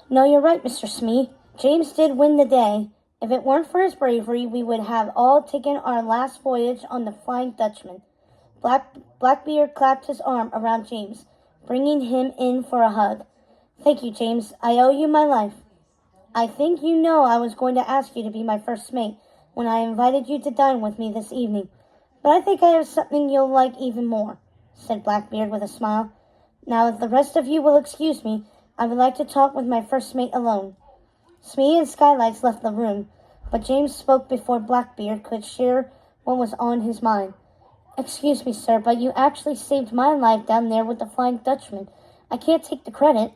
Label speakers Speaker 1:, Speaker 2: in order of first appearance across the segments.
Speaker 1: No, you're right, Mr. Smee. James did win the day. If it weren't for his bravery, we would have all taken our last voyage on the Flying Dutchman. Blackbeard clapped his arm around James, bringing him in for a hug. Thank you, James. I owe you my life. I think you know I was going to ask you to be my first mate when I invited you to dine with me this evening. But I think I have something you'll like even more, said Blackbeard with a smile. Now, if the rest of you will excuse me, I would like to talk with my first mate alone. Smee and Skylights left the room, but James spoke before Blackbeard could share what was on his mind. Excuse me, sir, but you actually saved my life down there with the Flying Dutchman. I can't take the credit.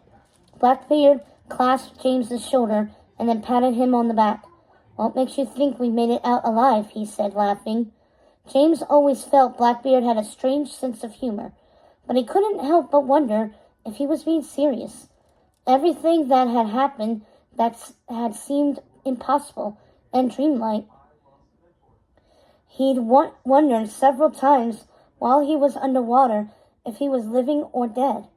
Speaker 1: Blackbeard clasped James's shoulder and then patted him on the back. What makes you think we made it out alive? He said, laughing. James always felt Blackbeard had a strange sense of humor, but he couldn't help but wonder if he was being serious. Everything that had happened that had seemed impossible and dreamlike. He'd wondered several times while he was underwater if he was living or dead.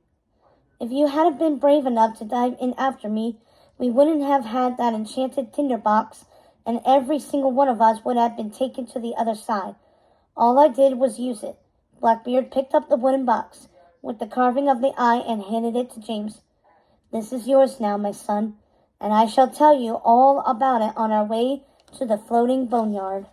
Speaker 1: If you hadn't been brave enough to dive in after me, we wouldn't have had that enchanted tinderbox, and every single one of us would have been taken to the other side. All I did was use it. Blackbeard picked up the wooden box with the carving of the eye and handed it to James. This is yours now, my son, and I shall tell you all about it on our way to the floating boneyard.